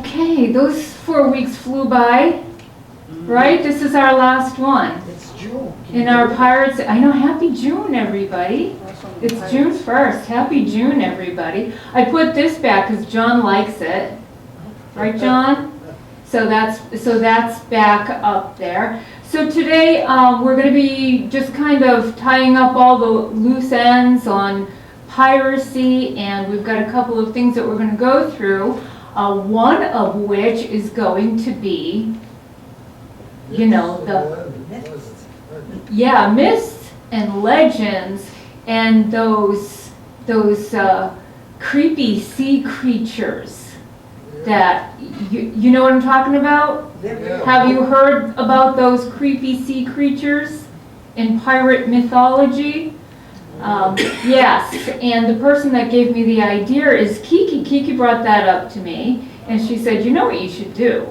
Okay, those 4 weeks flew by, right? This is our last one. It's June. In our Pirates, I know, happy June, everybody. It's June 1st. Happy June, everybody. I put this back because John likes it. Right, John? So that's back up there. So today we're going to be just kind of tying up all the loose ends on piracy, and we've got a couple of things that we're going to go through. One of which is going to be, you know, myths and legends, and those creepy sea creatures that you know what I'm talking about? Yeah. Have you heard about those creepy sea creatures in pirate mythology? Yes, and the person that gave me the idea is Kiki. Kiki brought that up to me, and she said, you know what you should do?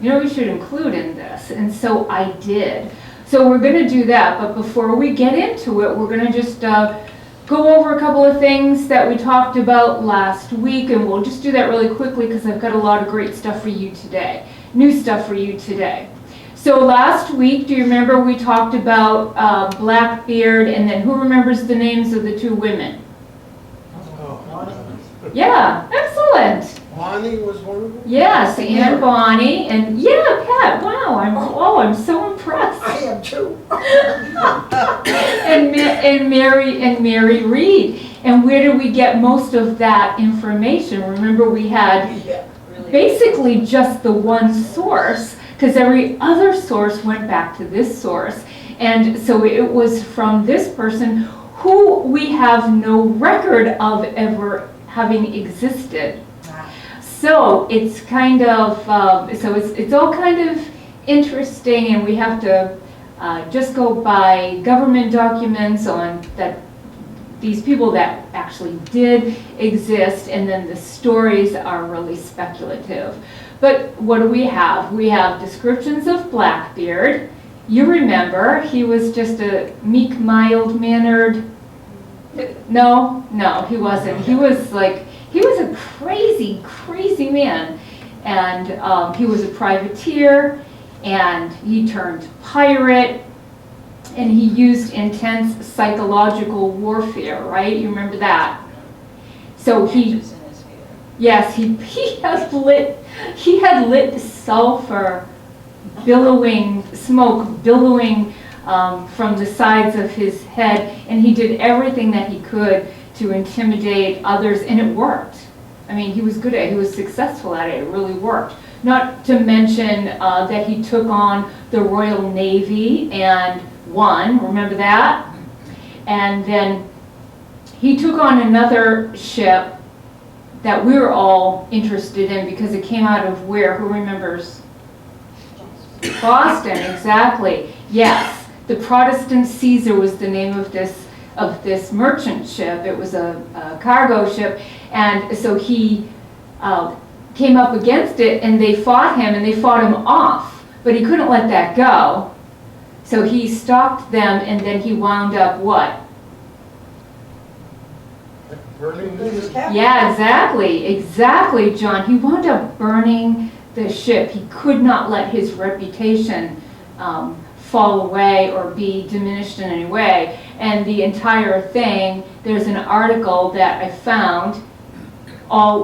You know what we should include in this? And so I did. So we're going to do that, but before we get into it, we're going to just go over a couple of things that we talked about last week, and we'll just do that really quickly because I've got a lot of great stuff for you today, new stuff for you today. So last week, do you remember we talked about Blackbeard, and then who remembers the names of the two women? Yeah, excellent. Bonnie was one of them? Yes, and Bonnie, and yeah, Pat, wow, I'm so impressed. I am too. and Mary Reed. And where did we get most of that information? Remember, we had basically just the one source, because every other source went back to this source. And so it was from this person who we have no record of ever having existed. So it's kind of, it's all kind of interesting, and we have to just go by government documents on that these people that actually did exist, and then the stories are really speculative. But what do we have? We have descriptions of Blackbeard. You remember, he was just a meek, mild-mannered, no, he wasn't. He was a crazy, crazy man. And he was a privateer, and he turned pirate, and he used intense psychological warfare, right? You remember that? So he had lit sulfur smoke billowing from the sides of his head, and he did everything that he could to intimidate others, and it worked. I mean, he was good at it. He was successful at it. It really worked. Not to mention that he took on the Royal Navy and won. Remember that? And then he took on another ship that we were all interested in because it came out of where? Who remembers? Boston, exactly. Yes, the Protestant Caesar was the name of this merchant ship. It was a cargo ship, and so he came up against it, and they fought him, and they fought him off, but he couldn't let that go. So he stopped them, and then he wound up what? Burning the ship? Yeah, exactly, John. He wound up burning the ship. He could not let his reputation fall away or be diminished in any way. And the entire thing, there's an article that I found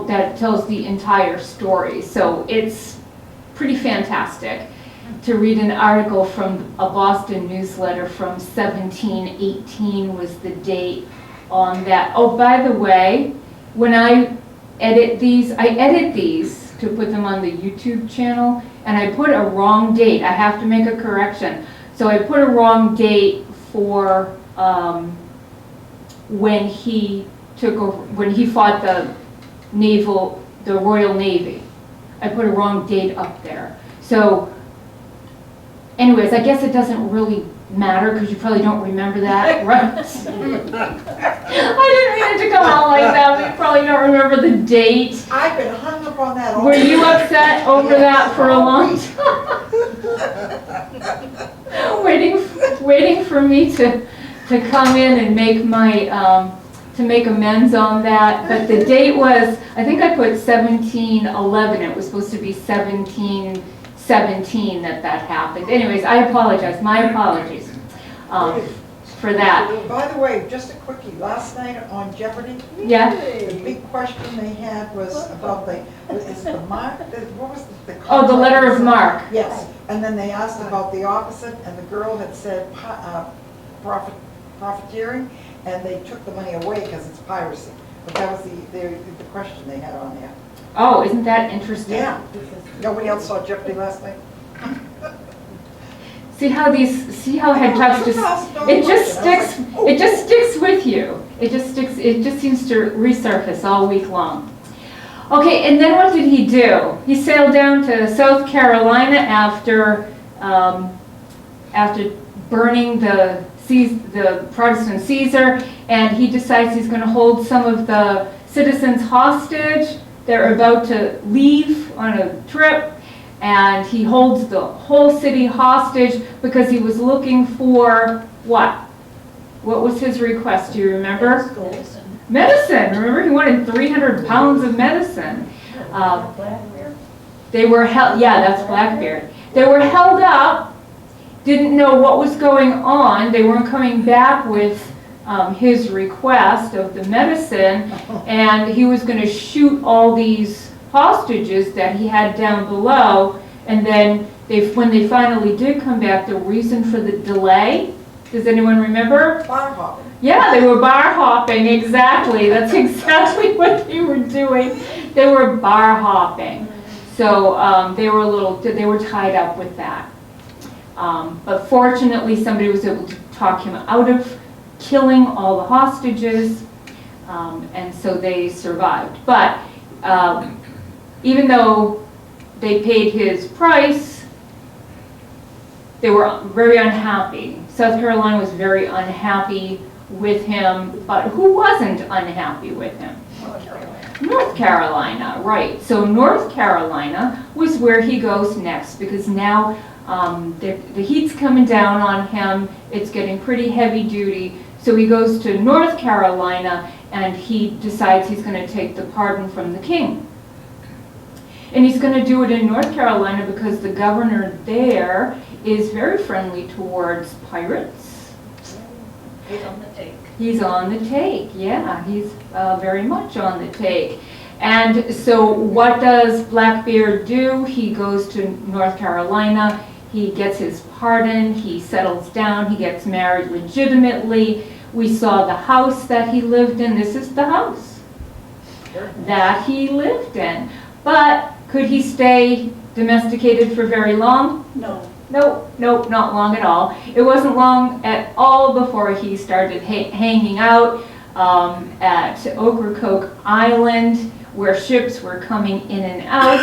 that tells the entire story. So it's pretty fantastic to read an article from a Boston newsletter from 1718 was the date on that. Oh, by the way, when I edit these to put them on the YouTube channel, and I put a wrong date. I have to make a correction. So I put a wrong date for when he fought the Royal Navy. I put a wrong date up there. So anyways, I guess it doesn't really matter because you probably don't remember that, right? I didn't mean it to come out like that, but you probably don't remember the date. I've been hung up on that all Were you upset over that for a long time? waiting for me to come in and make my to make amends on that, but the date was, I think I put 17/11, it was supposed to be 17/17 that happened. Anyways, I apologize, my apologies for that. By the way, just a quickie, last night on Jeopardy, Yeah, the big question they had was about is the mark, what was the? oh, the letter of mark. Yes, and then they asked about the opposite, and the girl had said profiteering, and they took the money away because it's piracy. But that was the question they had on there. Oh, isn't that interesting? Yeah, nobody else saw Jeopardy last night? See how head tops just, it just sticks with you. It just seems to resurface all week long. Okay, and then what did he do? He sailed down to South Carolina after burning the Protestant Caesar, and he decides he's going to hold some of the citizens hostage. They're about to leave on a trip, and he holds the whole city hostage because he was looking for what? What was his request? Do you remember? Medicine. Remember, he wanted 300 pounds of medicine. They were held. Yeah, that's Blackbeard. They were held up. Didn't know what was going on. They weren't coming back with his request of the medicine, and he was going to shoot all these hostages that he had down below. And then when they finally did come back, the reason for the delay, does anyone remember? Bar hopping. Yeah, they were bar hopping, exactly. That's exactly what they were doing. They were bar hopping. So they were tied up with that. But fortunately, somebody was able to talk him out of killing all the hostages, and so they survived. But even though they paid his price, they were very unhappy. South Carolina was very unhappy with him, but who wasn't unhappy with him? North Carolina, right. So North Carolina was where he goes next, because now the heat's coming down on him. It's getting pretty heavy duty. So he goes to North Carolina, and he decides he's going to take the pardon from the king. And he's going to do it in North Carolina because the governor there is very friendly towards pirates. He's on the take. He's on the take, yeah. He's very much on the take. And so what does Blackbeard do? He goes to North Carolina. He gets his pardon. He settles down. He gets married legitimately. We saw the house that he lived in. This is the house that he lived in. But could he stay domesticated for very long? No. Nope, not long at all. It wasn't long at all before he started hanging out at Ocracoke Island, where ships were coming in and out,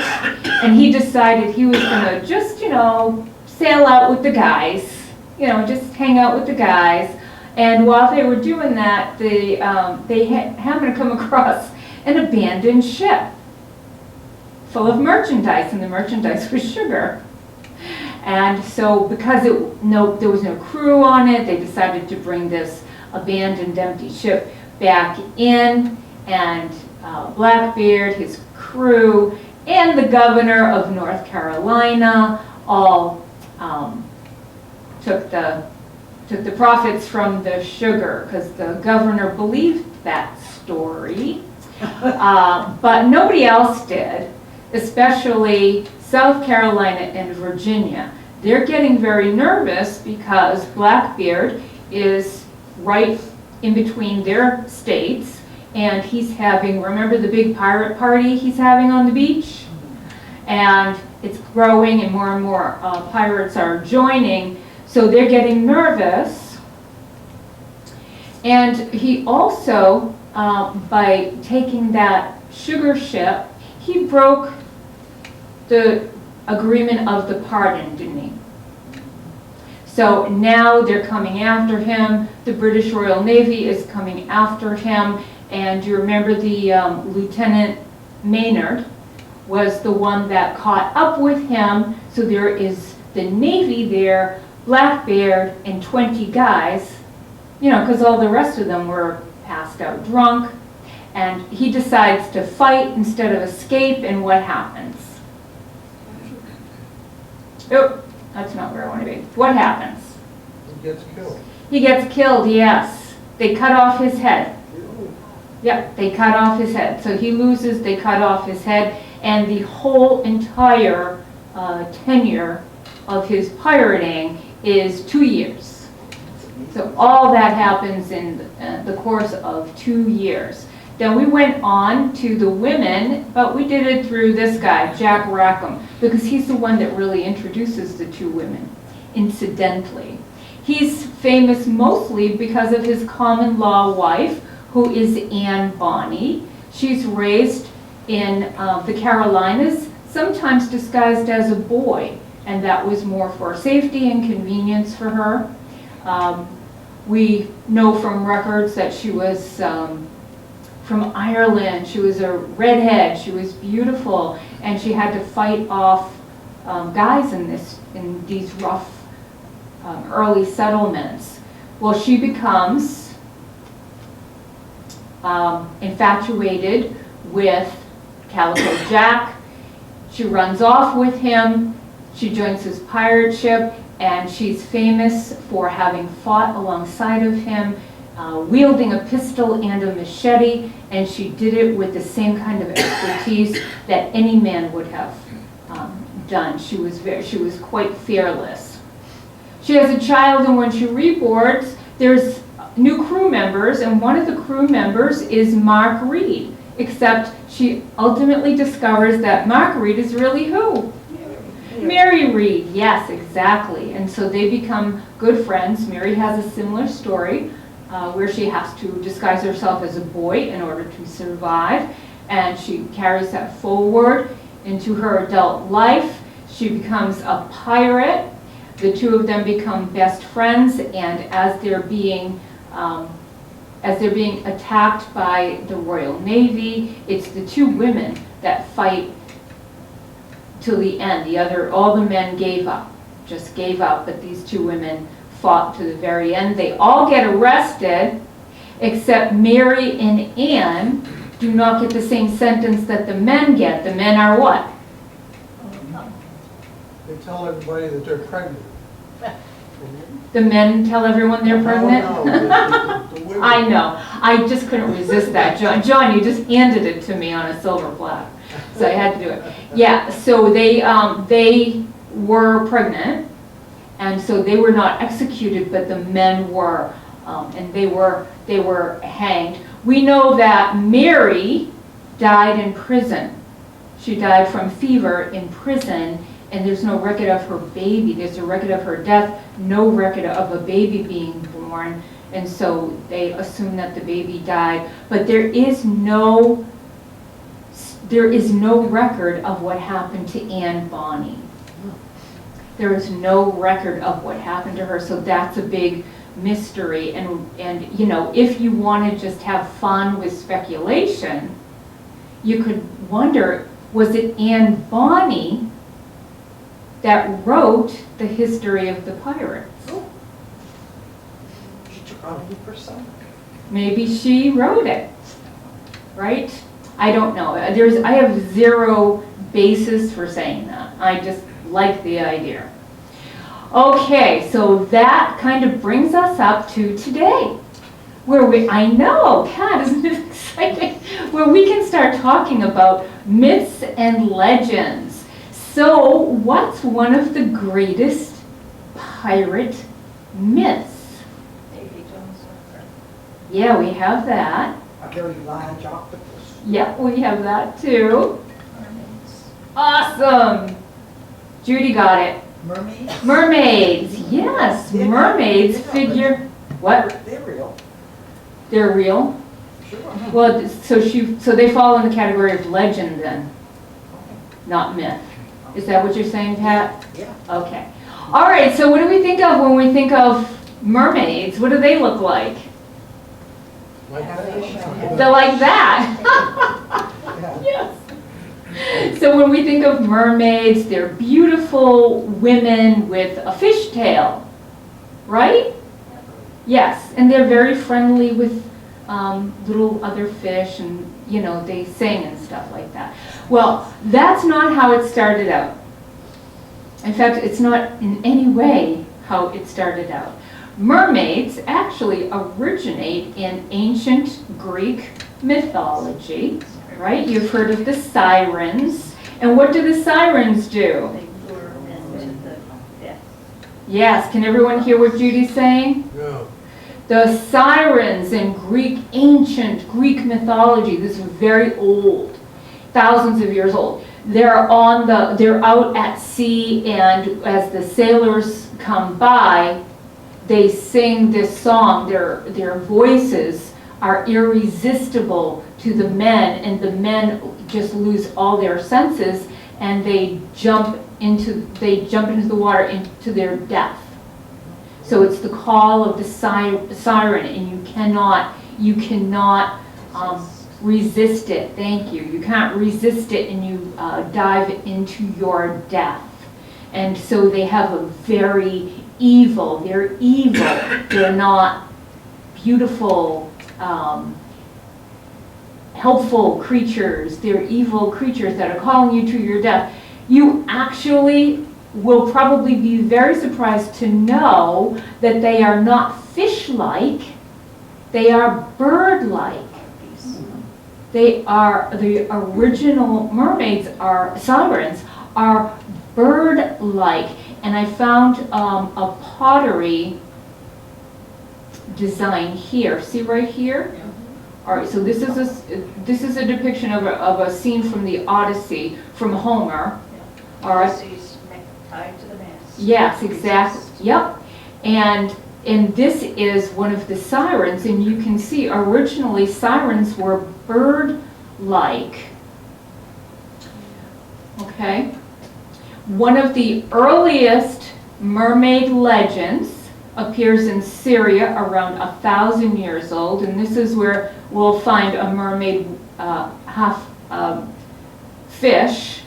and he decided he was going to just, sail out with the guys, just hang out with the guys. And while they were doing that, they happened to come across an abandoned ship full of merchandise, and the merchandise was sugar. And so because there was no crew on it, they decided to bring this abandoned empty ship back in, and Blackbeard, his crew, and the governor of North Carolina all took the profits from the sugar, because the governor believed that story, but nobody else did, especially South Carolina and Virginia. They're getting very nervous because Blackbeard is right in between their states, and he's having, remember the big pirate party he's having on the beach? And it's growing, and more pirates are joining, so they're getting nervous. And he also, by taking that sugar ship, he broke the agreement of the pardon, didn't he? So now they're coming after him. The British Royal Navy is coming after him. And you remember the Lieutenant Maynard was the one that caught up with him. So there is the Navy there, Blackbeard, and 20 guys, because all the rest of them passed out drunk, and he decides to fight instead of escape, and what happens? Oh, that's not where I want to be. What happens? He gets killed. He gets killed, yes. They cut off his head. Yep, they cut off his head. So he loses, they cut off his head, and the whole entire tenure of his pirating is 2 years. So all that happens in the course of 2 years. Then we went on to the women, but we did it through this guy, Jack Rackham, because he's the one that really introduces the two women, incidentally. He's famous mostly because of his common law wife, who is Anne Bonny. She's raised in the Carolinas, sometimes disguised as a boy, and that was more for safety and convenience for her. We know from records that she was from Ireland. She was a redhead. She was beautiful, and she had to fight off guys in these rough early settlements. Well, she becomes infatuated with Calico Jack. She runs off with him. She joins his pirate ship, and she's famous for having fought alongside of him, wielding a pistol and a machete, and she did it with the same kind of expertise that any man would have done. She was quite fearless. She has a child, and when she reboards, there's new crew members, and one of the crew members is Mark Reed, except she ultimately discovers that Mark Reed is really who? Mary Reed, yes, exactly. And so they become good friends. Mary has a similar story where she has to disguise herself as a boy in order to survive, and she carries that forward into her adult life. She becomes a pirate. The two of them become best friends, and as they're being attacked by the Royal Navy, it's the two women that fight till the end. All the men gave up, just gave up, but these two women fought to the very end. They all get arrested, except Mary and Anne do not get the same sentence that the men get. The men are what? They tell everybody that they're pregnant. The men tell everyone they're pregnant? No, the women. I know. I just couldn't resist that, John. John, you just handed it to me on a silver platter, so I had to do it. Yeah, so they were pregnant, and so they were not executed, but the men were, and they were hanged. We know that Mary died in prison. She died from fever in prison, and there's no record of her baby. There's a record of her death, no record of a baby being born, and so they assume that the baby died. But there is no record of what happened to Anne Bonny. There is no record of what happened to her, so that's a big mystery. And you know, if you want to just have fun with speculation, you could wonder, was it Anne Bonny that wrote the history of the pirates? She took on a new persona. Maybe she wrote it, right? I don't know. I have zero basis for saying that. I just like the idea. Okay, so that kind of brings us up to today, where I know, Kat, isn't it exciting? Where we can start talking about myths and legends. So, what's one of the greatest pirate myths? Davy Jones' Surfer. Yeah, we have that. A very large octopus. Yep, we have that too. Mermaids. Awesome! Judy got it. Mermaids? Mermaids, yes, Yeah. mermaids Yeah. figure, what? They're real. They're real? Sure. Well, so they fall in the category of legend then, not myth. Is that what you're saying, Pat? Yeah. Okay. All right, so what do we think of when we think of mermaids? What do they look like? Like that. They're like that. Yeah. Yes. So when we think of mermaids, they're beautiful women with a fishtail, right? Yes, and they're very friendly with little other fish and, they sing and stuff like that. Well, that's not how it started out. In fact, it's not in any way how it started out. Mermaids actually originate in ancient Greek mythology, right? You've heard of the sirens. And what do the sirens do? They lure into the death. Yes, can everyone hear what Judy's saying? No. The sirens in ancient Greek mythology, this is very old, thousands of years old. They're out at sea, and as the sailors come by, they sing this song. Their voices are irresistible to the men, and the men just lose all their senses, and they jump into the water into their death. So it's the call of the siren, and you cannot resist it. Thank you. You can't resist it, and you dive into your death. And so they have a very evil. They're evil. They're not beautiful, helpful creatures. They're evil creatures that are calling you to your death. You actually will probably be very surprised to know that they are not fish-like. They are bird-like. They are, the original mermaids sirens are bird-like. And I found a pottery design here. See right here? All right, so this is a depiction of a scene from the Odyssey from Homer. All right. She's tied to the mast. Yes, exactly. Yep. And this is one of the sirens, and you can see originally sirens were bird-like. Okay. One of the earliest mermaid legends appears in Syria around 1,000 years old, and this is where we'll find a mermaid half fish.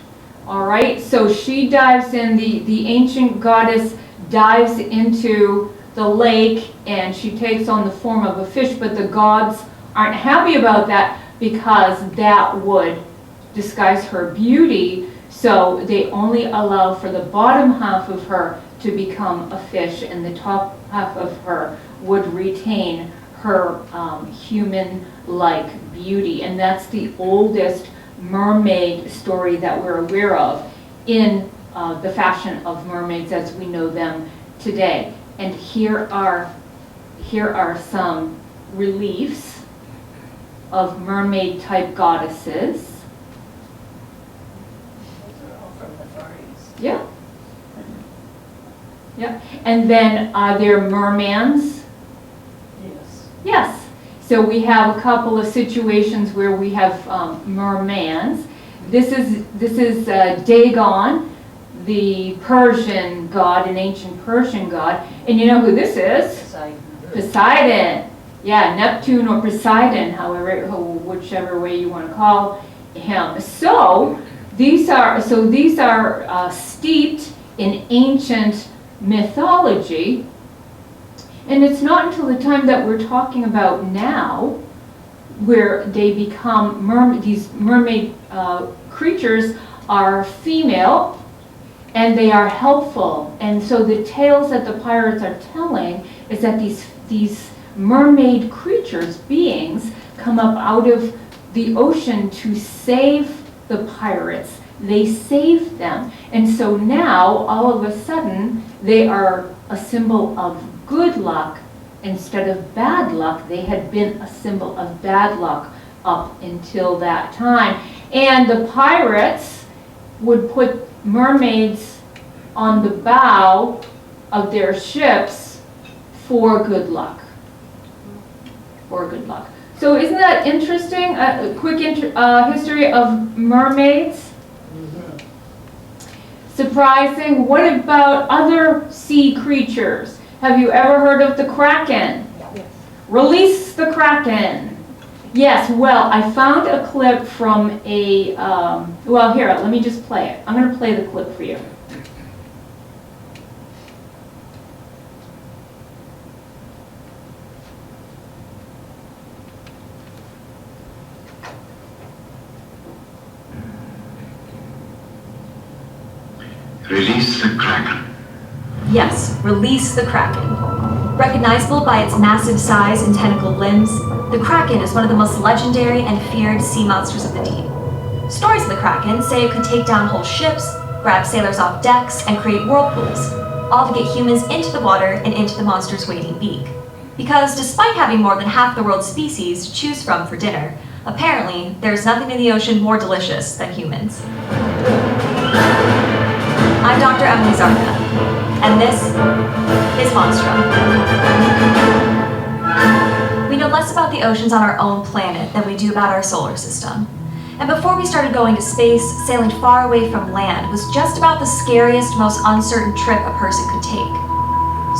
All right, so she dives in, the ancient goddess dives into the lake, and she takes on the form of a fish, but the gods aren't happy about that because that would disguise her beauty, so they only allow for the bottom half of her to become a fish, and the top half of her would retain her human-like beauty. And that's the oldest mermaid story that we're aware of in the fashion of mermaids as we know them today. And here are some reliefs of mermaid-type goddesses. Those are all from the Far East. Yeah. Yeah. And then are there mermans? Yes. Yes. So we have a couple of situations where we have mermans. This is Dagon, the Persian god, an ancient Persian god. And you know who this is? Poseidon. Poseidon. Yeah, Neptune or Poseidon, whichever way you want to call him. So these are steeped in ancient mythology. And it's not until the time that we're talking about now where they become these mermaid creatures are female, and they are helpful. And so the tales that the pirates are telling is that these mermaid creatures, beings, come up out of the ocean to save the pirates. They save them. And so now, all of a sudden, they are a symbol of good luck instead of bad luck. They had been a symbol of bad luck up until that time. And the pirates would put mermaids on the bow of their ships for good luck. For good luck. So isn't that interesting? A quick history of mermaids. Surprising. What about other sea creatures? Have you ever heard of the Kraken? Yes. Release the Kraken. Yes, well, I found a clip from a, well, here, let me just play it. I'm going to play the clip for you. Release the Kraken. Yes, release the Kraken. Recognizable by its massive size and tentacled limbs, the Kraken is one of the most legendary and feared sea monsters of the deep. Stories of the Kraken say it could take down whole ships, grab sailors off decks, and create whirlpools, all to get humans into the water and into the monster's waiting beak. Because despite having more than half the world's species to choose from for dinner, apparently there's nothing in the ocean more delicious than humans. I'm Dr. Emily Zarka, and this is Monstrum. We know less about the oceans on our own planet than we do about our solar system. And before we started going to space, sailing far away from land was just about the scariest, most uncertain trip a person could take.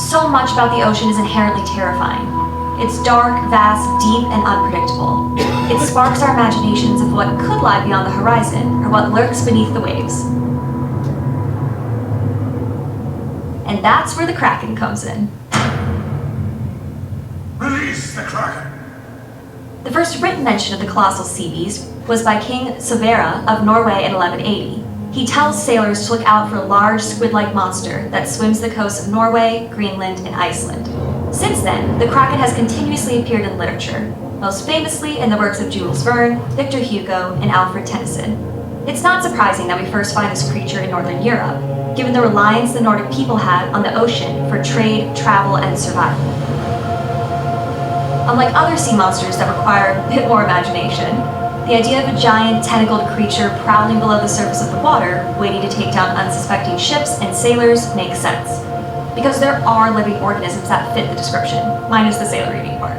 So much about the ocean is inherently terrifying. It's dark, vast, deep, and unpredictable. It sparks our imaginations of what could lie beyond the horizon or what lurks beneath the waves. And that's where the Kraken comes in. Release the Kraken. The first written mention of the colossal sea beast was by King Sverre of Norway in 1180. He tells sailors to look out for a large squid-like monster that swims the coasts of Norway, Greenland, and Iceland. Since then, the Kraken has continuously appeared in literature, most famously in the works of Jules Verne, Victor Hugo, and Alfred Tennyson. It's not surprising that we first find this creature in Northern Europe, given the reliance the Nordic people had on the ocean for trade, travel, and survival. Unlike other sea monsters that require a bit more imagination, the idea of a giant, tentacled creature prowling below the surface of the water, waiting to take down unsuspecting ships and sailors, makes sense. Because there are living organisms that fit the description, minus the sailor eating part.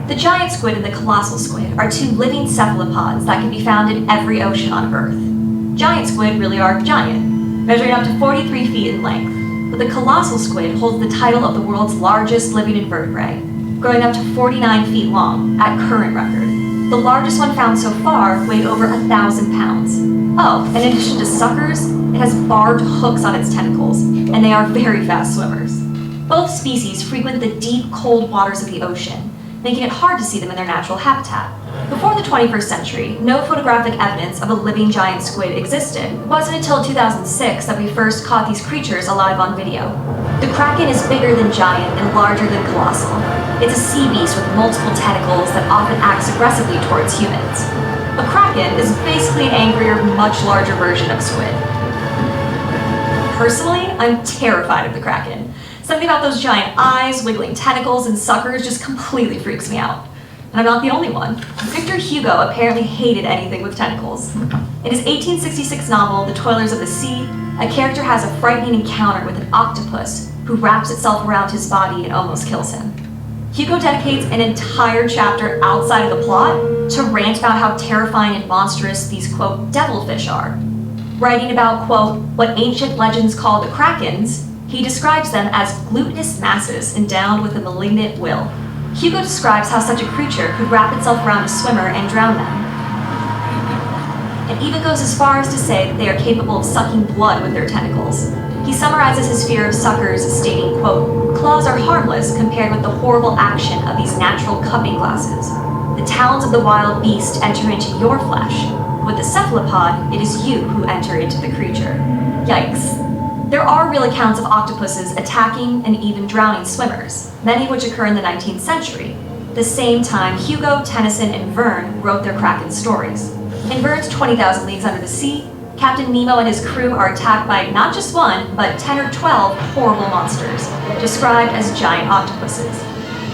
The giant squid and the colossal squid are two living cephalopods that can be found in every ocean on Earth. Giant squid really are giant, measuring up to 43 feet in length, but the colossal squid holds the title of the world's largest living invertebrate, growing up to 49 feet long at current record. The largest one found so far weighed over 1,000 pounds. Oh, and in addition to suckers, it has barbed hooks on its tentacles, and they are very fast swimmers. Both species frequent the deep, cold waters of the ocean, making it hard to see them in their natural habitat. Before the 21st century, no photographic evidence of a living giant squid existed. It wasn't until 2006 that we first caught these creatures alive on video. The Kraken is bigger than giant and larger than colossal. It's a sea beast with multiple tentacles that often acts aggressively towards humans. A Kraken is basically an angrier, much larger version of squid. Personally, I'm terrified of the Kraken. Something about those giant eyes, wiggling tentacles, and suckers just completely freaks me out. And I'm not the only one. Victor Hugo apparently hated anything with tentacles. In his 1866 novel, The Toilers of the Sea, a character has a frightening encounter with an octopus who wraps itself around his body and almost kills him. Hugo dedicates an entire chapter outside of the plot to rant about how terrifying and monstrous these, quote, devilfish are. Writing about, quote, what ancient legends call the Krakens, he describes them as glutinous masses endowed with a malignant will. Hugo describes how such a creature could wrap itself around a swimmer and drown them. And even goes as far as to say that they are capable of sucking blood with their tentacles. He summarizes his fear of suckers as stating, quote, claws are harmless compared with the horrible action of these natural cupping glasses. The talons of the wild beast enter into your flesh. With the cephalopod, it is you who enter into the creature. Yikes. There are real accounts of octopuses attacking and even drowning swimmers, many of which occur in the 19th century, the same time Hugo, Tennyson, and Verne wrote their Kraken stories. In Verne's 20,000 Leagues Under the Sea, Captain Nemo and his crew are attacked by not just one, but 10 or 12 horrible monsters, described as giant octopuses.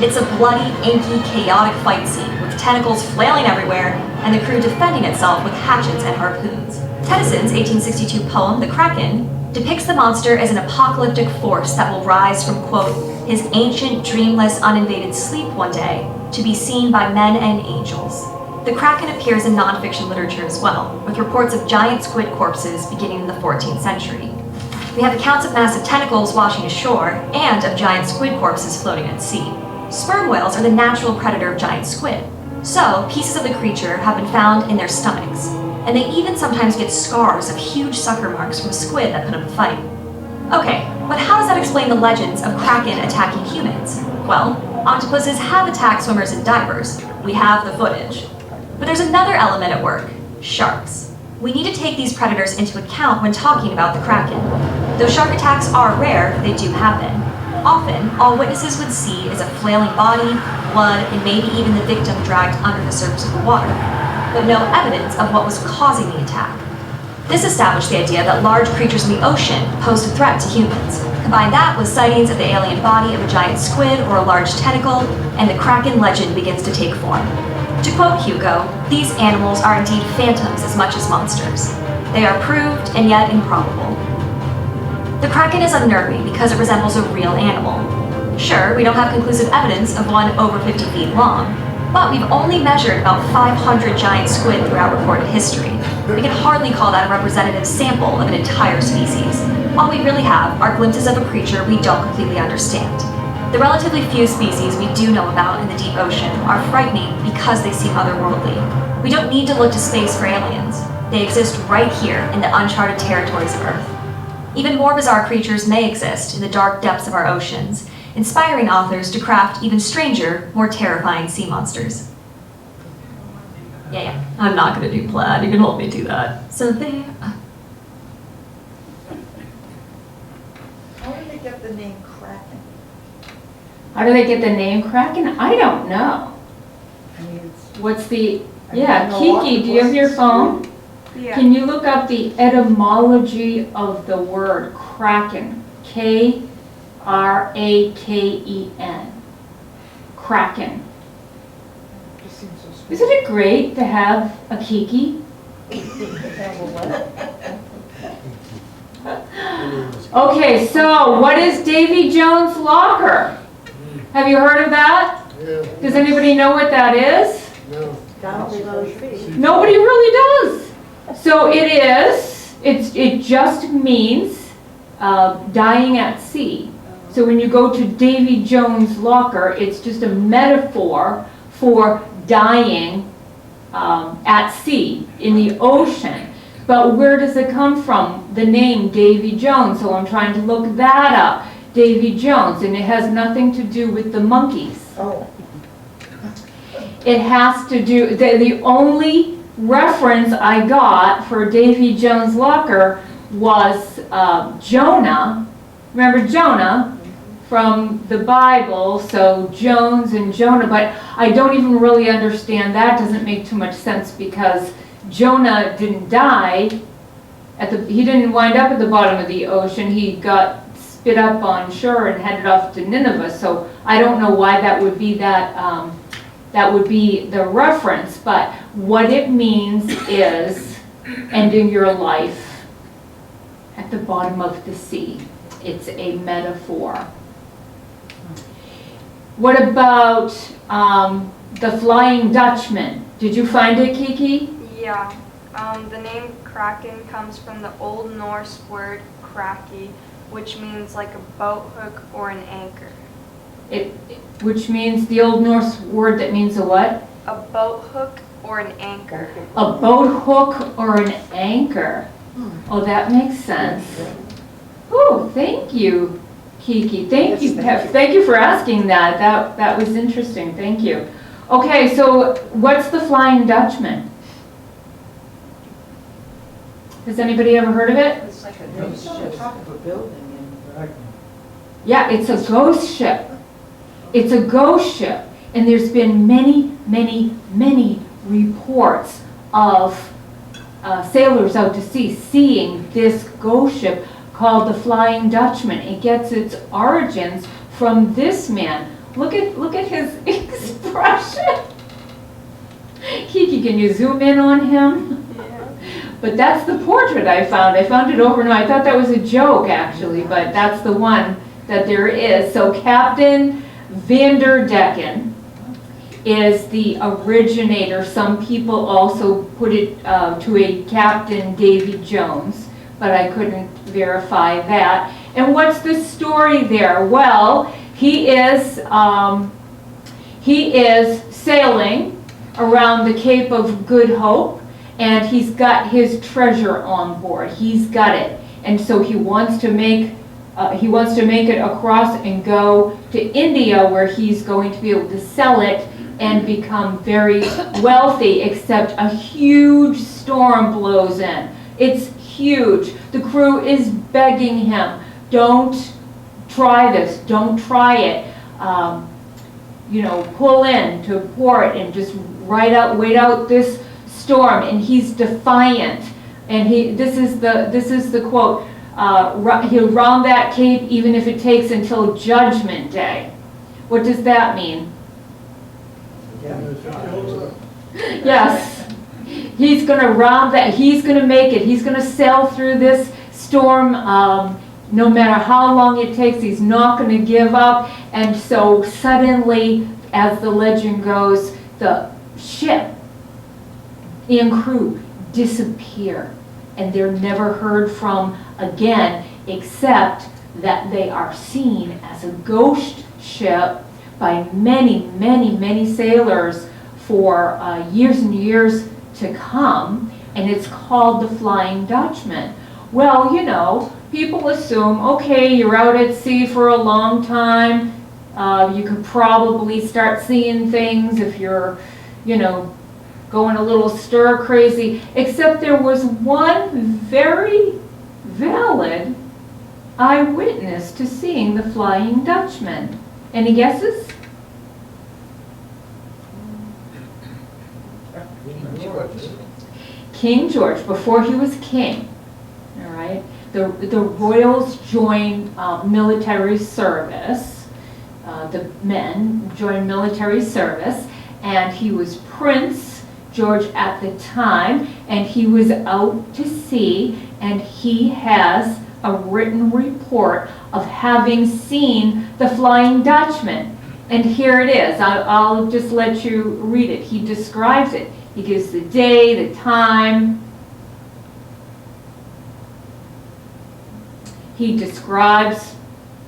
It's a bloody, inky, chaotic fight scene, with tentacles flailing everywhere, and the crew defending itself with hatchets and harpoons. Tennyson's 1862 poem, The Kraken, depicts the monster as an apocalyptic force that will rise from, quote, his ancient, dreamless, uninvaded sleep one day, to be seen by men and angels. The Kraken appears in nonfiction literature as well, with reports of giant squid corpses beginning in the 14th century. We have accounts of massive tentacles washing ashore, and of giant squid corpses floating at sea. Sperm whales are the natural predator of giant squid, so pieces of the creature have been found in their stomachs, and they even sometimes get scars of huge sucker marks from a squid that put up a fight. Okay, but how does that explain the legends of Kraken attacking humans? Well, octopuses have attacked swimmers in divers. We have the footage. But there's another element at work: sharks. We need to take these predators into account when talking about the kraken. Though shark attacks are rare, they do happen. Often, all witnesses would see is a flailing body, blood, and maybe even the victim dragged under the surface of the water, but no evidence of what was causing the attack. This established the idea that large creatures in the ocean posed a threat to humans. Combine that with sightings of the alien body of a giant squid or a large tentacle, and the kraken legend begins to take form. To quote Hugo, these animals are indeed phantoms as much as monsters. They are proved and yet improbable. The kraken is unnerving because it resembles a real animal. Sure, we don't have conclusive evidence of one over 50 feet long, but we've only measured about 500 giant squid throughout recorded history. We can hardly call that a representative sample of an entire species. All we really have are glimpses of a creature we don't completely understand. The relatively few species we do know about in the deep ocean are frightening because they seem otherworldly. We don't need to look to space for aliens. They exist right here in the uncharted territories of Earth. Even more bizarre creatures may exist in the dark depths of our oceans, inspiring authors to craft even stranger, more terrifying sea monsters. Yeah, I'm not gonna do plaid. You can hold me to that. So there. How did they get the name Kraken? How do they get the name kraken? I don't know. I mean, it's. What's the, I mean, yeah, I know Kiki, do you have your phone? Yeah. Can you look up the etymology of the word kraken? Kraken. Kraken. Just seems so stupid. Isn't it great to have a Kiki? Okay, so what is Davy Jones' locker? Have you heard of that? Yeah. Does anybody know what that is? No. Down below the feet. Nobody really does. So it just means dying at sea. So when you go to Davy Jones' locker, it's just a metaphor for dying at sea, in the ocean. But where does it come from? The name Davy Jones. So I'm trying to look that up. Davy Jones, and it has nothing to do with the monkeys. Oh, It has to do, the only reference I got for Davy Jones' locker was Jonah. Remember Jonah from the Bible? So Jones and Jonah, but I don't even really understand that. Doesn't make too much sense because Jonah didn't die he didn't wind up at the bottom of the ocean. He got spit up on shore and headed off to Nineveh. So I don't know why that would be that would be the reference, but what it means is ending your life at the bottom of the sea. It's a metaphor. What about the Flying Dutchman? Did you find it, Kiki? Yeah. The name Kraken comes from the Old Norse word kraki, which means like a boat hook or an anchor. Which means the Old Norse word that means a what? A boat hook or an anchor. A boat hook or an anchor. Oh, that makes sense. Oh, thank you, Kiki. Thank you. Thank you for asking that. That was interesting. Thank you. Okay, so what's the Flying Dutchman? Has anybody ever heard of it? It's like a there was ghost some ship. talk of a building Yeah, it's a ghost ship. It's a ghost ship. And there's been many, many, many reports of sailors out to sea seeing this ghost ship called the Flying Dutchman. It gets its origins from this man. Look at his expression. Kiki, can you zoom in on him? But that's the portrait I found. I found it overnight. I thought that was a joke, actually, but that's the one that there is. So Captain Vanderdecken is the originator. Some people also put it to a Captain Davy Jones, but I couldn't verify that. And what's the story there? Well, he is sailing around the Cape of Good Hope, and he's got his treasure on board. He's got it, and so he wants to make it across and go to India, where he's going to be able to sell it and become very wealthy. Except a huge storm blows in. It's huge. The crew is begging him, don't try this, don't try it. Pull in to port and just wait out this storm. And he's defiant. And this is the quote, he'll round that cape even if it takes until Judgment Day. What does that mean? Yes. He's going to round that. He's going to make it. He's going to sail through this storm no matter how long it takes. He's not going to give up. And so suddenly, as the legend goes, the ship and crew disappear. And they're never heard from again, except that they are seen as a ghost ship by many, many, many sailors for years and years to come, and it's called the Flying Dutchman. Well, people assume, okay, you're out at sea for a long time, you could probably start seeing things if you're, going a little stir crazy, except there was one very valid eyewitness to seeing the Flying Dutchman. Any guesses? King George, before he was king, all right? The royals joined military service. The men joined military service, and he was Prince George at the time, and he was out to sea, and he has a written report of having seen the Flying Dutchman. And here it is. I'll just let you read it. He describes it. He gives the day, the time. He describes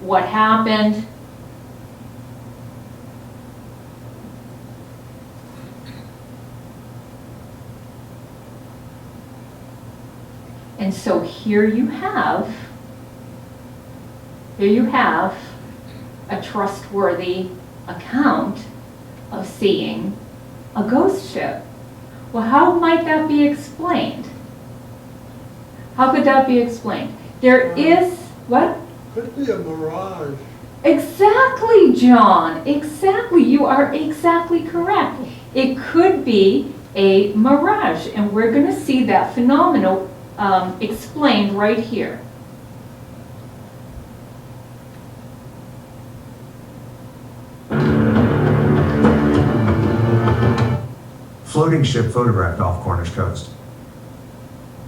what happened. And so here you have a trustworthy account of seeing a ghost ship. Well, how might that be explained? How could that be explained? There is, what? Could be a mirage. Exactly, John. Exactly. You are exactly correct. It could be a mirage, and we're going to see that phenomenon explained right here. Floating ship photographed off Cornish coast.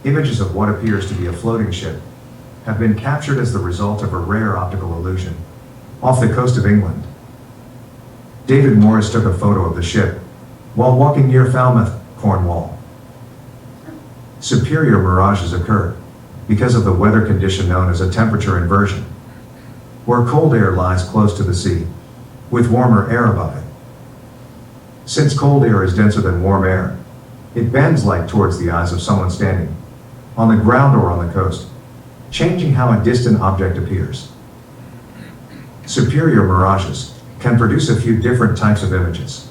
Images of what appears to be a floating ship have been captured as the result of a rare optical illusion off the coast of England. David Morris took a photo of the ship while walking near Falmouth, Cornwall. Superior mirages occur because of the weather condition known as a temperature inversion, where cold air lies close to the sea, with warmer air above it. Since cold air is denser than warm air, it bends light towards the eyes of someone standing on the ground or on the coast, changing how a distant object appears. Superior mirages can produce a few different types of images.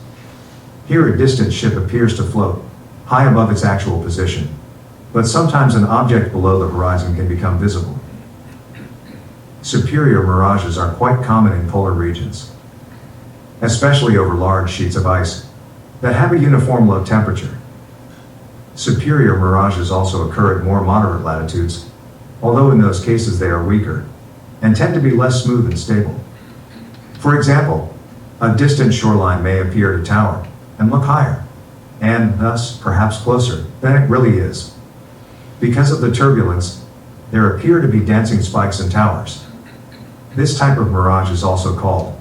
Here a distant ship appears to float high above its actual position, but sometimes an object below the horizon can become visible. Superior mirages are quite common in polar regions, especially over large sheets of ice that have a uniform low temperature. Superior mirages also occur at more moderate latitudes, although in those cases they are weaker and tend to be less smooth and stable. For example, a distant shoreline may appear to tower and look higher, and thus perhaps closer than it really is. Because of the turbulence, there appear to be dancing spikes and towers. This type of mirage is also called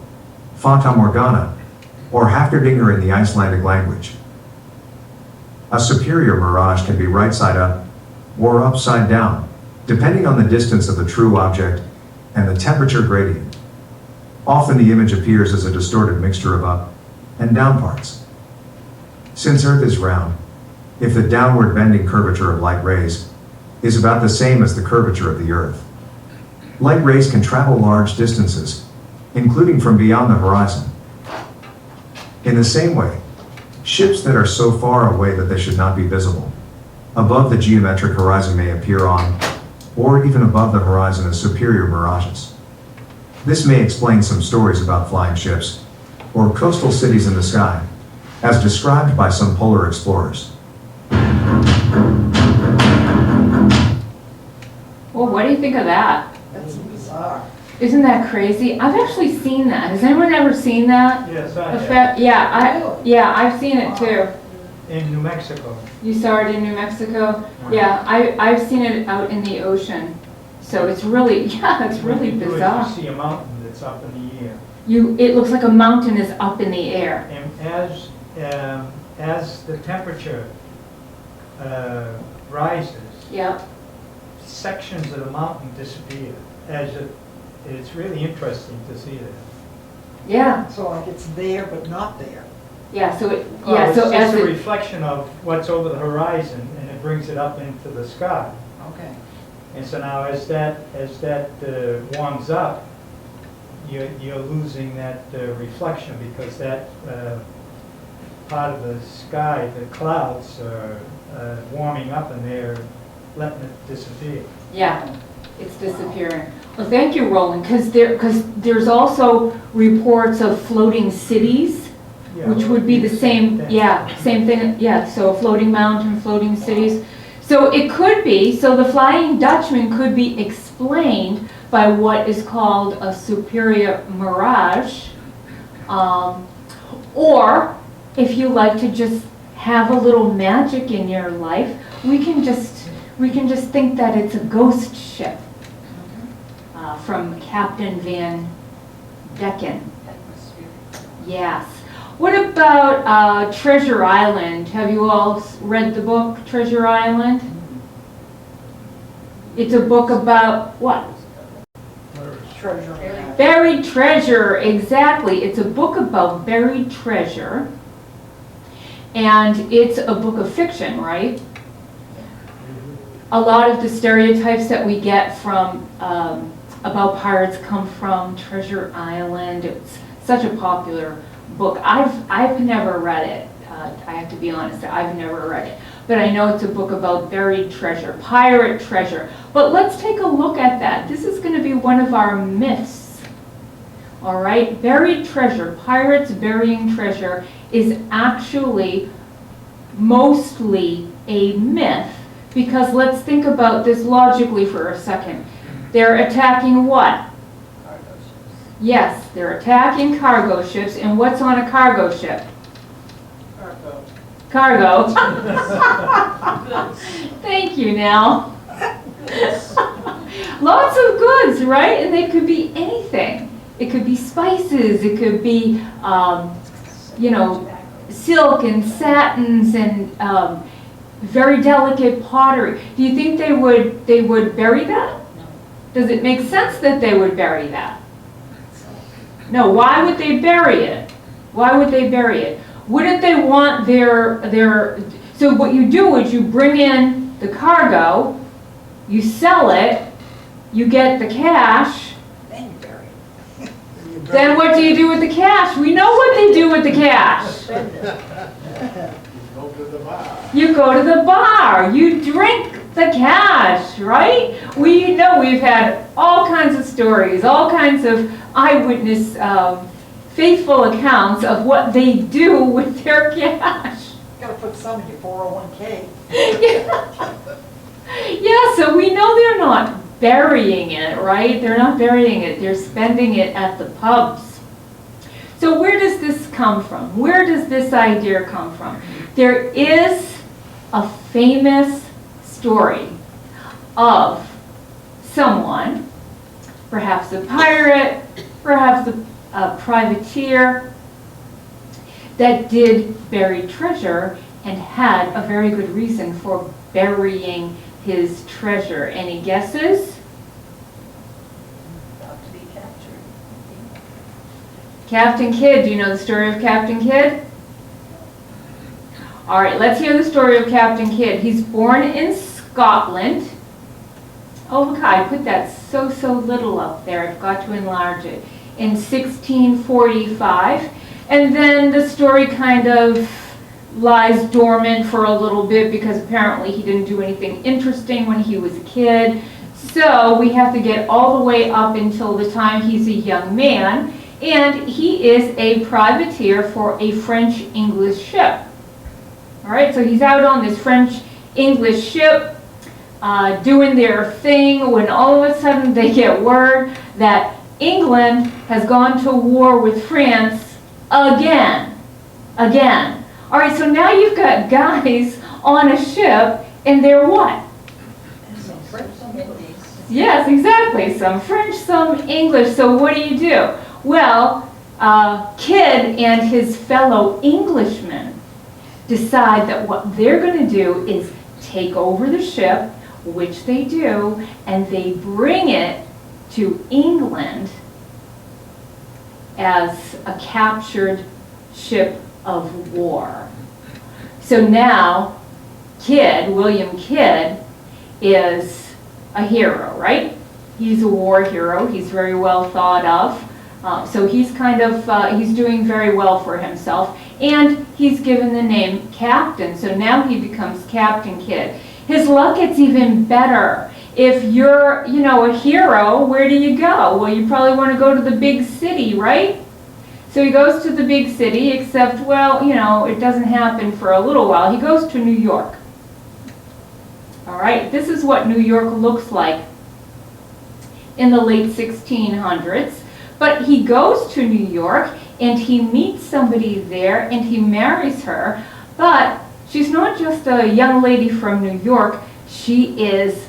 Fata Morgana, or Hafterdinger in the Icelandic language. A superior mirage can be right side up or upside down, depending on the distance of the true object and the temperature gradient. Often the image appears as a distorted mixture of up and down parts. Since Earth is round, if the downward bending curvature of light rays is about the same as the curvature of the Earth, light rays can travel large distances, including from beyond the horizon. In the same way, ships that are so far away that they should not be visible above the geometric horizon may appear on, or even above the horizon as superior mirages. This may explain some stories about flying ships, or coastal cities in the sky, as described by some polar explorers. Well, what do you think of that? That's bizarre. Isn't that crazy? I've actually seen that. Has anyone ever seen that? Yes, I have, Effect? Yeah, I've seen it too. in New Mexico. You saw it in New Mexico? Yeah, I've seen it out in the ocean. So it's really, yeah, it's really When you do it, bizarre. You see a mountain that's up in the air. It looks like a mountain is up in the air. And as the temperature rises, Yep. sections of the mountain disappear. It's really interesting to see that. Yeah, So like it's there but not there. yeah, so it, Oh, yeah, so it's as just a it, reflection of what's over the horizon, and it brings it up into the sky. Okay. And so now, as that warms up, you're losing that reflection, because that part of the sky, the clouds, are warming up, and they're letting it disappear. yeah, it's disappearing. Well, thank you, Roland, because there's also reports of floating cities, Yeah, which would be the same, thing. yeah, same thing, yeah, so a floating mountain, floating cities. So it could be, so the Flying Dutchman could be explained by what is called a superior mirage. Or if you like to just have a little magic in your life, we can just think that it's a ghost ship from Captain Van Decken. Yes. What about Treasure Island? Have you all read the book Treasure Island? It's a book about what? Treasure. Buried treasure, exactly. It's a book about buried treasure. And it's a book of fiction, right? A lot of the stereotypes that we get from about pirates come from Treasure Island. It's such a popular book. I've never read it. I have to be honest, I've never read it. But I know it's a book about buried treasure, pirate treasure. But let's take a look at that. This is going to be one of our myths. All right, buried treasure, pirates burying treasure is actually mostly a myth, because let's think about this logically for a second. They're attacking what? Yes, they're attacking cargo ships, and what's on a cargo ship? Cargo. Thank you, Nell. Lots of goods, right? And they could be anything. It could be spices, it could be, silk and satins and very delicate pottery. Do you think they would bury that? Does it make sense that they would bury that? No, why would they bury it? Why would they bury it? Wouldn't they want so what you do is you bring in the cargo, you sell it, you get the cash, Then you bury it. then what do you do with the cash? We know what they do with the cash. Go to the bar. You go to the bar, you drink the cash, right? We know we've had all kinds of stories, all kinds of eyewitness faithful accounts of what they do with their cash. Gotta put some in your 401k. Yeah, so we know they're not burying it, right? They're not burying it, they're spending it at the pubs. So where does this come from? Where does this idea come from? There is a famous story of someone, perhaps a pirate, perhaps a privateer, that did bury treasure and had a very good reason for burying his treasure. Any guesses? About to be captured. Captain Kidd, do you know the story of Captain Kidd? All right, let's hear the story of Captain Kidd. He's born in Scotland. Oh, look, I put that so little up there. I forgot to enlarge it. In 1645. And then the story kind of lies dormant for a little bit because apparently he didn't do anything interesting when he was a kid. So we have to get all the way up until the time he's a young man, and he is a privateer for a French-English ship. All right, so he's out on this French-English ship doing their thing when all of a sudden they get word that England has gone to war with France again. All right, so now you've got guys on a ship, and they're what? Yes, exactly. Some French, some English. So what do? Well, Kidd and his fellow Englishmen decide that what they're going to do is take over the ship, which they do, and they bring it to England as a captured ship of war. So now William Kidd, is a hero, right? He's a war hero. He's very well thought of. So he's he's doing very well for himself. And he's given the name Captain. So now he becomes Captain Kidd. His luck gets even better. If you're, a hero, where do you go? Well, you probably want to go to the big city, right? So he goes to the big city, except, it doesn't happen for a little while. He goes to New York. All right, this is what New York looks like in the late 1600s. But he goes to New York, and he meets somebody there, and he marries her. But she's not just a young lady from New York. She is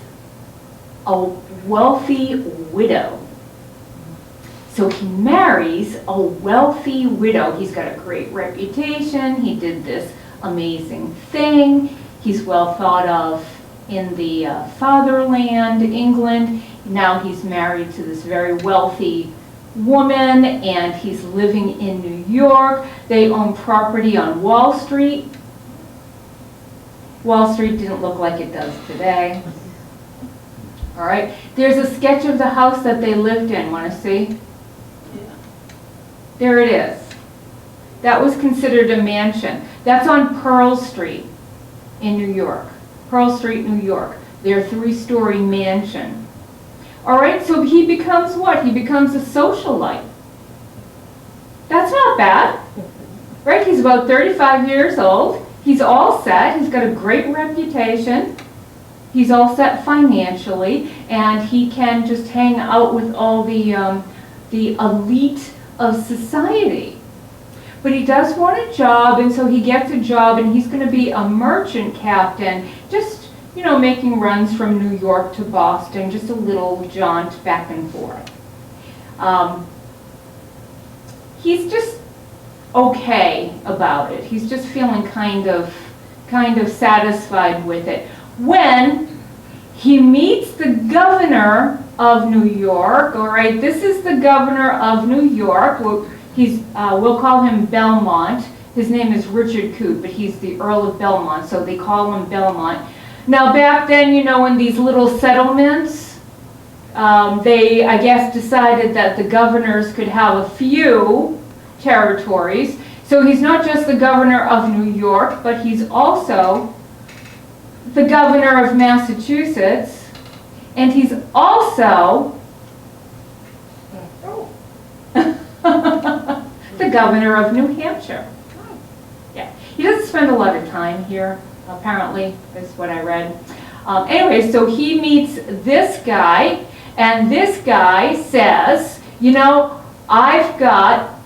a wealthy widow. So he marries a wealthy widow. He's got a great reputation. He did this amazing thing. He's well thought of in the fatherland, England. Now he's married to this very wealthy woman, and he's living in New York. They own property on Wall Street. Wall Street didn't look like it does today. All right, there's a sketch of the house that they lived in. Want to see? There it is. That was considered a mansion. That's on Pearl Street in New York. Pearl Street, New York. Their 3-story mansion. All right, so he becomes what? He becomes a socialite. That's not bad, right? He's about 35 years old. He's all set. He's got a great reputation. He's all set financially, and he can just hang out with all the elite of society. But he does want a job, and so he gets a job, and he's going to be a merchant captain, just, making runs from New York to Boston, just a little jaunt back and forth. He's just okay about it. He's just feeling kind of satisfied with it. When he meets the governor of New York, all right, this is the governor of New York. We'll call him Belmont. His name is Richard Coote, but he's the Earl of Belmont, so they call him Belmont. Now back then, in these little settlements, they, I guess, decided that the governors could have a few territories. So he's not just the governor of New York, but he's also the governor of Massachusetts, and he's also the governor of New Hampshire. Yeah, he doesn't spend a lot of time here, apparently, is what I read. Anyway, so he meets this guy, and this guy says, I've got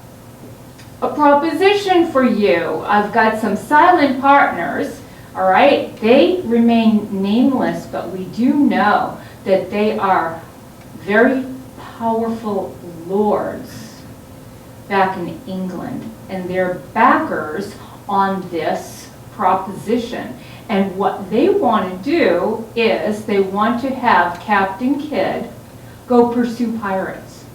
a proposition for you. I've got some silent partners, all right? They remain nameless, but we do know that they are very powerful lords back in England, and they're backers on this proposition. And what they want to do is they want to have Captain Kidd go pursue pirates.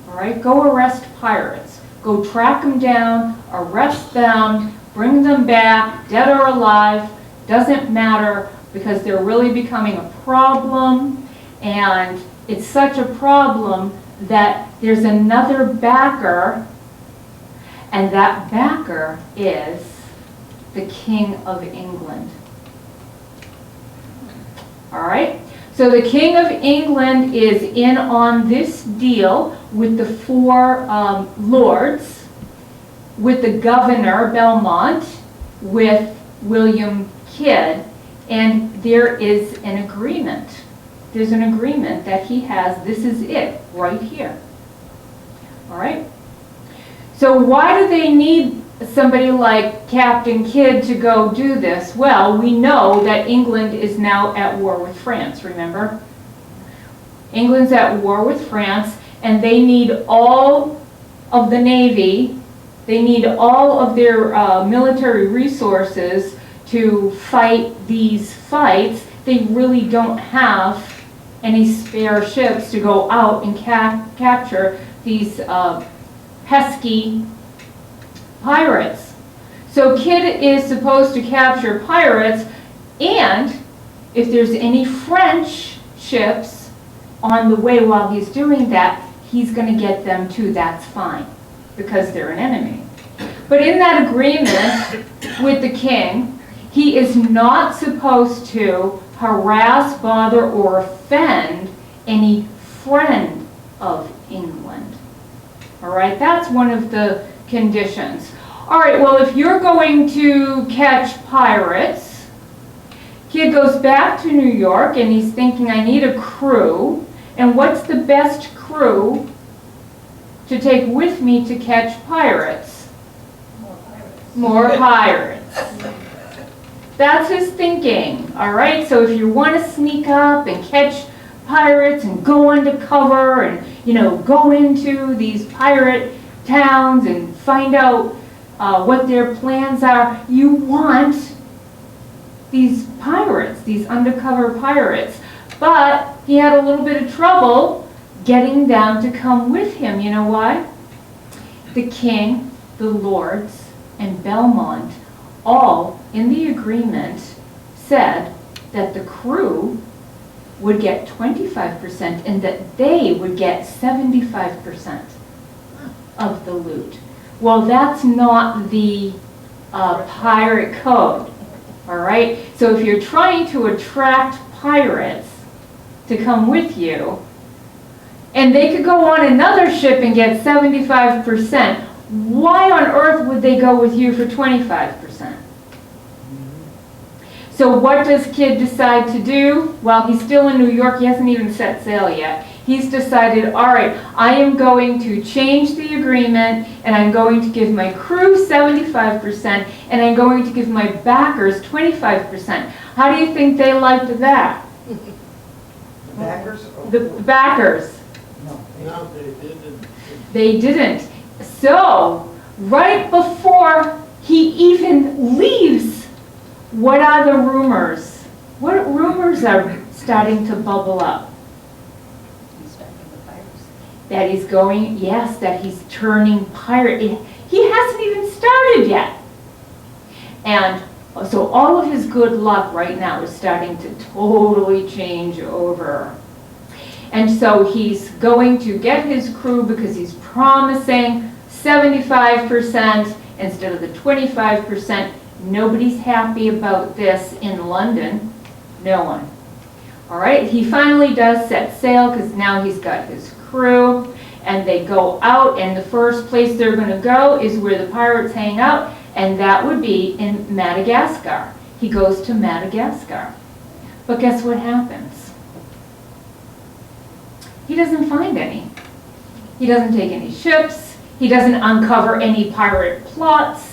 All right, go arrest pirates. Go track them down, arrest them, bring them back, dead or alive, doesn't matter, because they're really becoming a problem, and it's such a problem that there's another backer, and that backer is the King of England. All right? So the King of England is in on this deal with the four lords, with the governor, Belmont, with William Kidd, and there is an agreement. There's an agreement that he has. This is it, right here. All right? So why do they need somebody like Captain Kidd to go do this? Well, we know that England is now at war with France, remember? England's at war with France, and they need all of the Navy, they need all of their military resources to fight these fights. They really don't have any spare ships to go out and capture these pesky pirates. So Kidd is supposed to capture pirates, and if there's any French ships on the way while he's doing that, he's going to get them too. That's fine, because they're an enemy. But in that agreement with the king, he is not supposed to harass, bother, or offend any friend of England. All right, that's one of the conditions. All right, well, if you're going to catch pirates, Kidd goes back to New York and he's thinking, I need a crew. And what's the best crew to take with me to catch pirates? More pirates. More pirates. That's his thinking, all right? So if you want to sneak up and catch pirates and go undercover and, you know, go into these pirate towns and find out what their plans are, you want these pirates, these undercover pirates. But he had a little bit of trouble getting them to come with him. You know why? The king, the lords, and Belmont all in the agreement said that the crew would get 25% and that they would get 75% of the loot. Well, that's not the pirate code, all right? So if you're trying to attract pirates to come with you, and they could go on another ship and get 75%, why on earth would they go with you for 25%? So what does Kidd decide to do? Well, he's still in New York. He hasn't even set sail yet. He's decided, all right, I am going to change the agreement, and I'm going to give my crew 75%, and I'm going to give my backers 25%. How do you think they liked that? The backers? The backers. No. They didn't. So, right before he even leaves, what are the rumors? What rumors are starting to bubble up? He's back in the pirates. That he's going, yes, that he's turning pirate. He hasn't even started yet. And so all of his good luck right now is starting to totally change over. And so he's going to get his crew because he's promising 75% instead of the 25%. Nobody's happy about this in London. No one. All right, he finally does set sail because now he's got his crew, and they go out, and the first place they're going to go is where the pirates hang out, and that would be in Madagascar. He goes to Madagascar. But guess what happens? He doesn't find any. He doesn't take any ships. He doesn't uncover any pirate plots.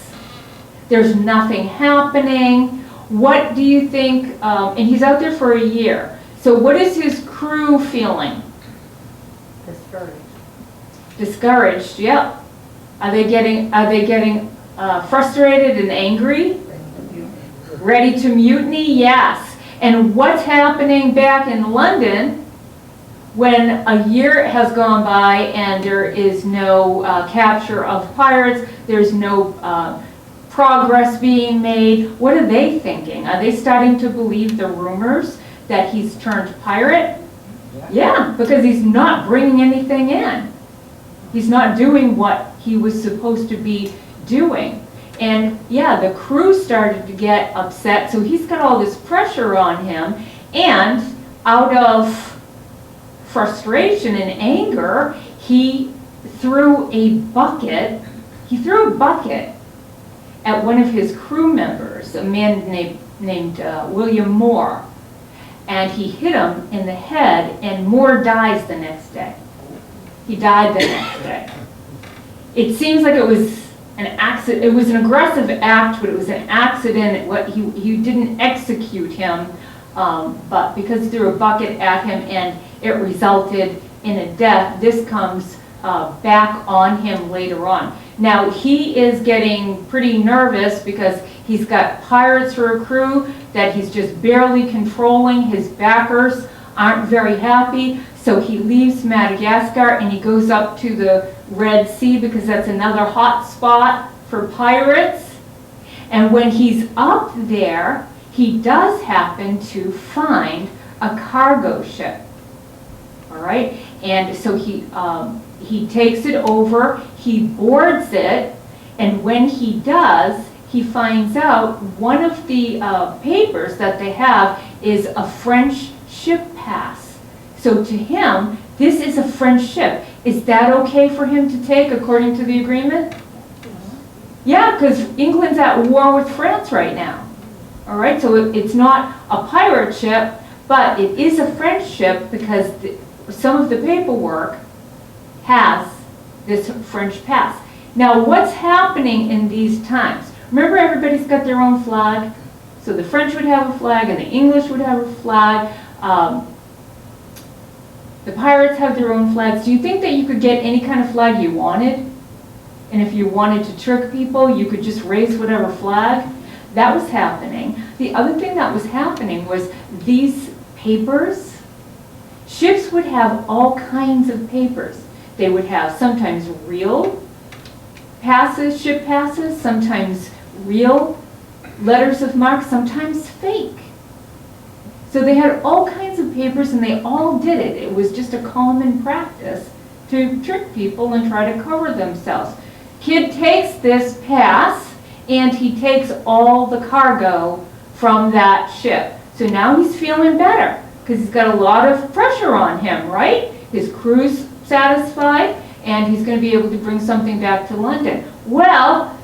There's nothing happening. What do you think? And he's out there for a year. So what is his crew feeling? Discouraged. Discouraged, yep. Are they getting frustrated and angry? Ready to mutiny? Yes. And what's happening back in London when a year has gone by and there is no capture of pirates, there's no progress being made? What are they thinking? Are they starting to believe the rumors that he's turned pirate? Yeah, because he's not bringing anything in. He's not doing what he was supposed to be doing. And yeah, the crew started to get upset, so he's got all this pressure on him, and out of frustration and anger, he threw a bucket at one of his crew members, a man named William Moore. And he hit him in the head, and Moore dies the next day. He died the next day. It seems like it was an accident. It was an aggressive act, but it was an accident. He didn't execute him, but because he threw a bucket at him and it resulted in a death, this comes back on him later on. Now, he is getting pretty nervous because he's got pirates for a crew that he's just barely controlling. His backers aren't very happy, so he leaves Madagascar and he goes up to the Red Sea because that's another hot spot for pirates. And when he's up there, he does happen to find a cargo ship. All right, and so he takes it over, he boards it, and when he does, he finds out one of the papers that they have is a French ship pass. So to him, this is a French ship. Is that okay for him to take according to the agreement? Yeah, because England's at war with France right now. All right, so it's not a pirate ship, but it is a French ship because some of the paperwork has this French pass. Now, what's happening in these times? Remember, everybody's got their own flag. So the French would have a flag and the English would have a flag. The pirates have their own flags. Do you think that you could get any kind of flag you wanted? And if you wanted to trick people, you could just raise whatever flag? That was happening. The other thing that was happening was these papers, ships would have all kinds of papers. They would have sometimes real passes, ship passes, sometimes real letters of marque, sometimes fake. So they had all kinds of papers and they all did it. It was just a common practice to trick people and try to cover themselves. Kid takes this pass and he takes all the cargo from that ship. So now he's feeling better because he's got a lot of pressure on him, right? His crew's satisfied and he's going to be able to bring something back to London. Well,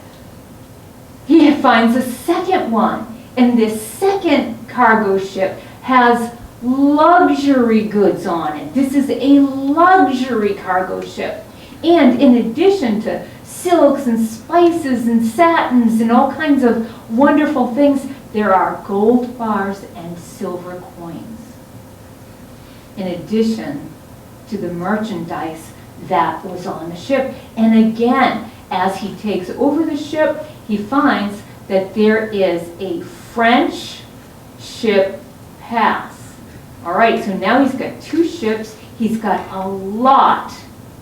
he finds a second one, and this second cargo ship has luxury goods on it. This is a luxury cargo ship. And in addition to silks and spices and satins and all kinds of wonderful things, there are gold bars and silver coins. In addition to the merchandise that was on the ship. And again, as he takes over the ship, he finds that there is a French ship pass. All right, so now he's got two ships, he's got a lot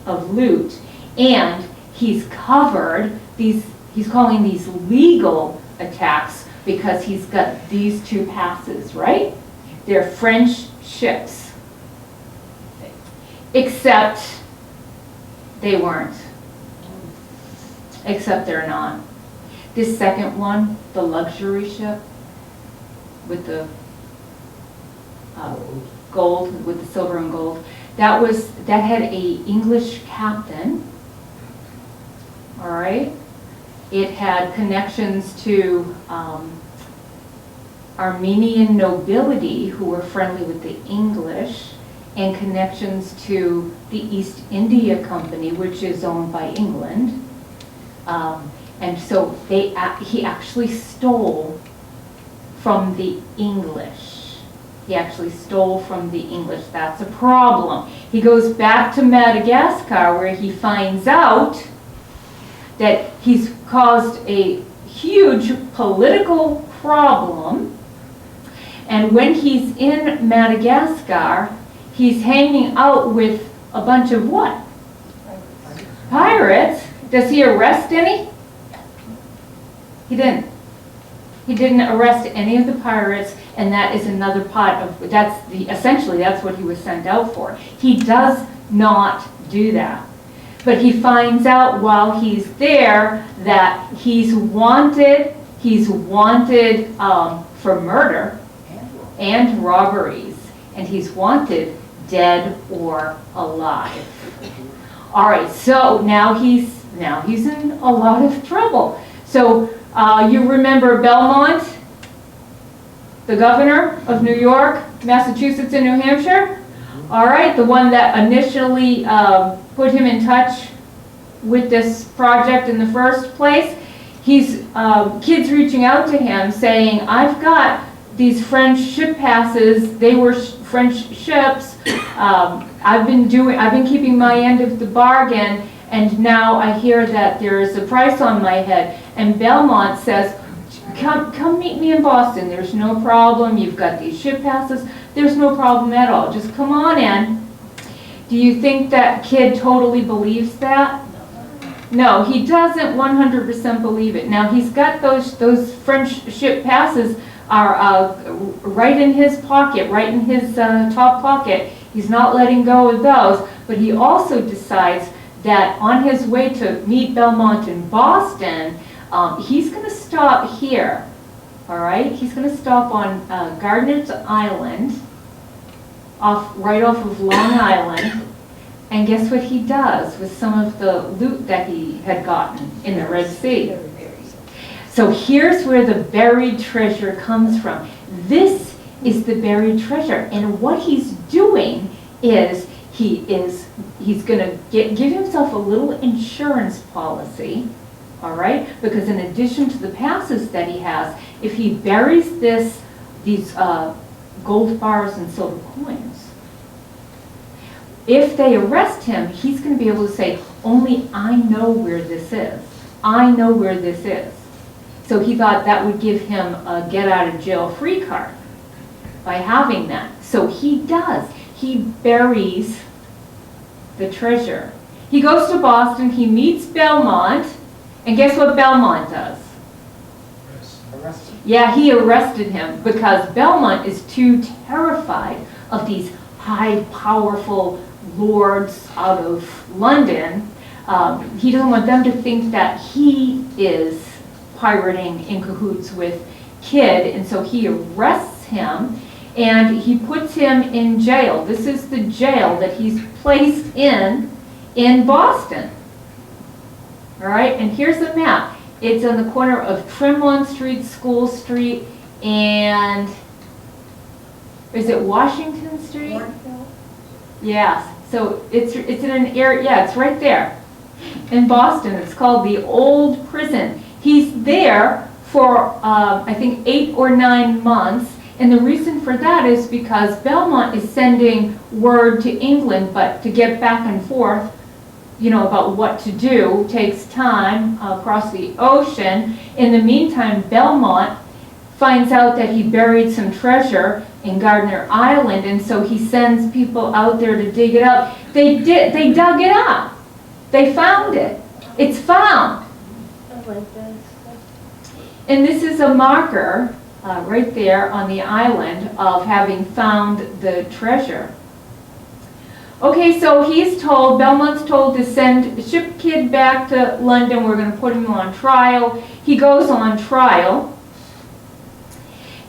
of loot, and he's covered these, he's calling these legal attacks because he's got these two passes, right? They're French ships. Except they weren't. Except they're not. This second one, the luxury ship with the gold, with the silver and gold, that had a English captain. All right. It had connections to Armenian nobility who were friendly with the English, and connections to the East India Company, which is owned by England. And so he actually stole from the English. He actually stole from the English. That's a problem. He goes back to Madagascar where he finds out that he's caused a huge political problem. And when he's in Madagascar, he's hanging out with a bunch of what? Pirates. Does he arrest any? He didn't. He didn't arrest any of the pirates, and that is another part of, essentially that's what he was sent out for. He does not do that. But he finds out while he's there that he's wanted for murder and robberies, and he's wanted dead or alive. All right, so now he's in a lot of trouble. So you remember Belmont, the governor of New York, Massachusetts, and New Hampshire? All right, the one that initially put him in touch with this project in the first place. He's kids reaching out to him saying, I've got these French ship passes. They were French ships. I've been keeping my end of the bargain, and now I hear that there is a price on my head. And Belmont says, come meet me in Boston. There's no problem. You've got these ship passes. There's no problem at all. Just come on in. Do you think that kid totally believes that? No, he doesn't 100% believe it. Now, he's got those French ship passes are right in his pocket, right in his top pocket. He's not letting go of those, but he also decides that on his way to meet Belmont in Boston, he's going to stop here, all right? He's going to stop on Gardner's Island, right off of Long Island, and guess what he does with some of the loot that he had gotten in the Red Sea? So here's where the buried treasure comes from. This is the buried treasure, and what he's doing is he's going to give himself a little insurance policy, all right? Because in addition to the passes that he has, if he buries these gold bars and silver coins, if they arrest him, he's going to be able to say, only I know where this is. I know where this is. So he thought that would give him a get-out-of-jail-free card by having that. So he does. He buries the treasure. He goes to Boston, he meets Belmont, and guess what Belmont does? Arrested. Yeah, he arrested him because Belmont is too terrified of these high, powerful lords out of London. He doesn't want them to think that he is pirating in cahoots with Kidd, and so he arrests him and he puts him in jail. This is the jail that he's placed in Boston. All right, and here's the map. It's on the corner of Tremont Street, School Street, and is it Washington Street? Yes. So it's in an area. Yeah, it's right there in Boston. It's called the Old Prison. He's there for I think 8 or 9 months, and the reason for that is because Belmont is sending word to England, but to get back and forth, you know, about what to do takes time across the ocean. In the meantime, Belmont finds out that he buried some treasure in Gardner Island, and so he sends people out there to dig it up. They dug it up. They found it. It's found. And this is a marker right there on the island of having found the treasure. Okay, so Belmont's told to ship Kidd back to London. We're going to put him on trial. He goes on trial.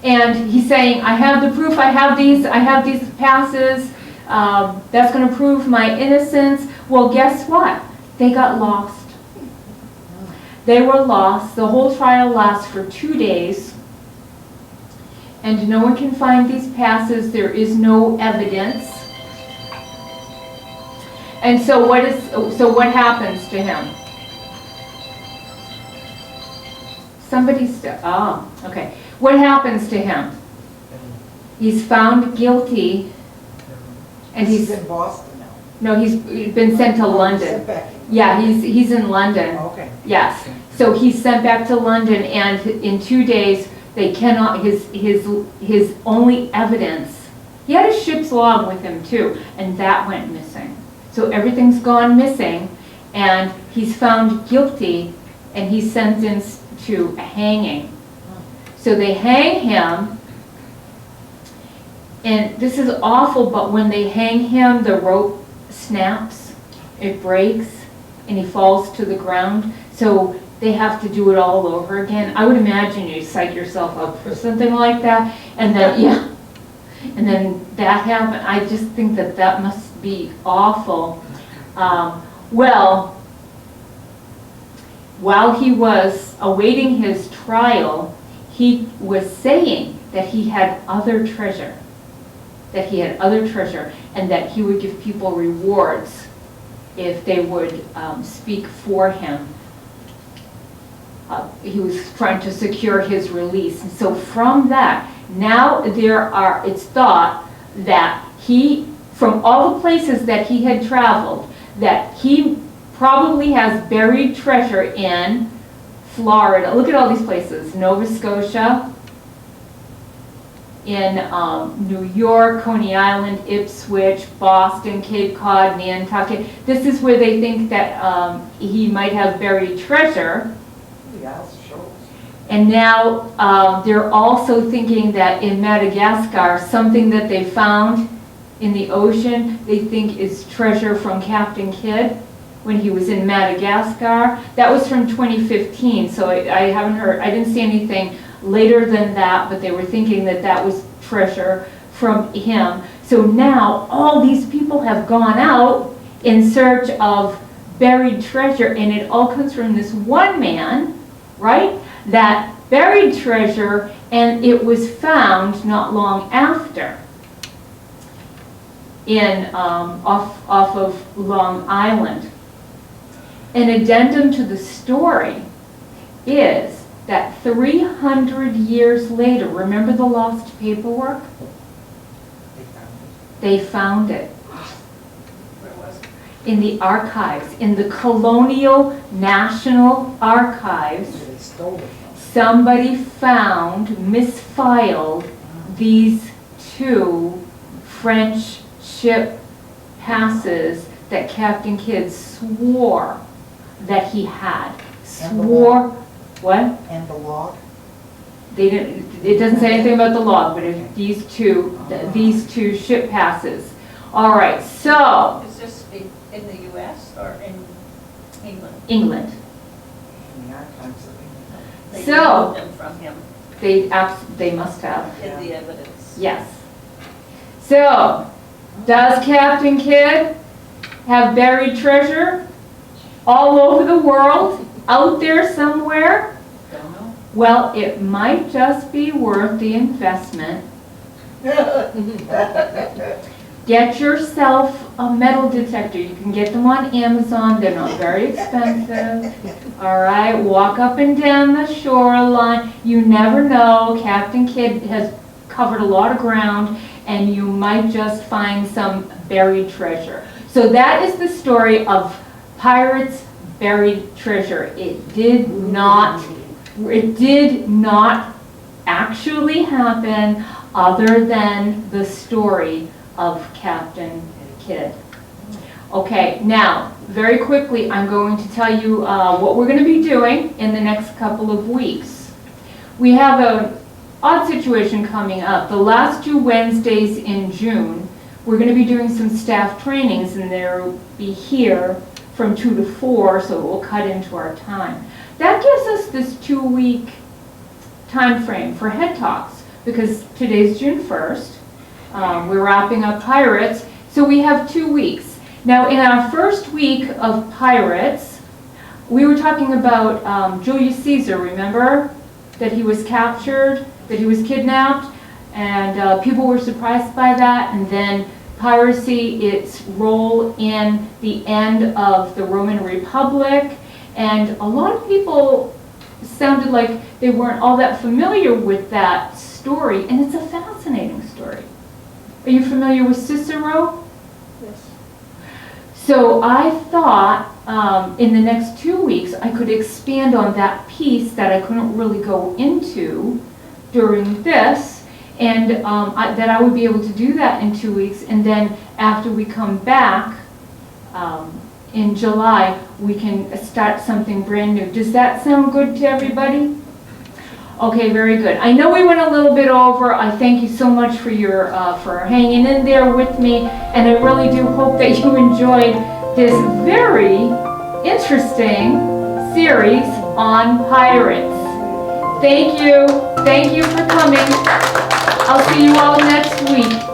And he's saying, I have the proof, I have these passes, that's going to prove my innocence. Well, guess what? They got lost. They were lost. The whole trial lasts for 2 days. And no one can find these passes. There is no evidence. And so what happens to him? Okay. What happens to him? He's found guilty, and He's in Boston now. no, he's been sent to London. Sent back. Yeah, he's in London. Okay. Yes. So he's sent back to London, and in 2 days they cannot. His only evidence. He had a ship's log with him too, and that went missing. So everything's gone missing, and he's found guilty, and he's sentenced to a hanging. So they hang him, and this is awful, but when they hang him, the rope snaps, it breaks, and he falls to the ground. So they have to do it all over again. I would imagine you psych yourself up for something like that, and then, yeah, and then that happened. I just think that that must be awful. Well, while he was awaiting his trial, he was saying that he had other treasure, and that he would give people rewards if they would speak for him. He was trying to secure his release. And so from that, now it's thought that he, from all the places that he had traveled, that he probably has buried treasure in Florida. Look at all these places: Nova Scotia, in New York, Coney Island, Ipswich, Boston, Cape Cod, Nantucket. This is where they think that he might have buried treasure. And now they're also thinking that in Madagascar, something that they found in the ocean, they think is treasure from Captain Kidd when he was in Madagascar. That was from 2015, so I haven't heard, I didn't see anything later than that, but they were thinking that that was treasure from him. So now all these people have gone out in search of buried treasure, and it all comes from this one man, right, that buried treasure, and it was found not long after in off of Long Island. An addendum to the story is that 300 years later, remember the lost paperwork? They found it. Where was it? In the archives, in the Colonial National Archives. They stole it. Somebody found, misfiled, these two French ship passes that Captain Kidd swore that he had. And the Swore, what? And the log? They didn't, it doesn't say anything about the log, but if these two ship passes. All right, so, Is this in the US or in England? England. In the archives of They So- removed them from him, They must have. hid the evidence. Yes. So, does Captain Kidd have buried treasure all over the world, out there somewhere? Don't know. Well, it might just be worth the investment. Get yourself a metal detector. You can get them on Amazon. They're not very expensive. All right, walk up and down the shoreline. You never know. Captain Kidd has covered a lot of ground, and you might just find some buried treasure. So that is the story of pirates' buried treasure. It did not actually happen, other than the story of Captain Kidd. Okay, now, very quickly, I'm going to tell you what we're going to be doing in the next couple of weeks. We have an odd situation coming up. The last 2 Wednesdays in June, we're going to be doing some staff trainings, and they'll be here from 2 to 4, so it will cut into our time. That gives us this 2-week time frame for Head Talks, because today's June 1st. We're wrapping up Pirates, so we have 2 weeks. Now, in our first week of Pirates, we were talking about Julius Caesar, remember? That he was captured, that he was kidnapped, and people were surprised by that, and then piracy, its role in the end of the Roman Republic, and a lot of people sounded like they weren't all that familiar with that story, and it's a fascinating story. Are you familiar with Cicero? Yes. So I thought in the next 2 weeks I could expand on that piece that I couldn't really go into during this, and that I would be able to do that in 2 weeks, and then after we come back in July, we can start something brand new. Does that sound good to everybody? Okay, very good. I know we went a little bit over. I thank you so much for your for hanging in there with me, and I really do hope that you enjoyed this very interesting series on pirates. Thank you for coming. I'll see you all next week.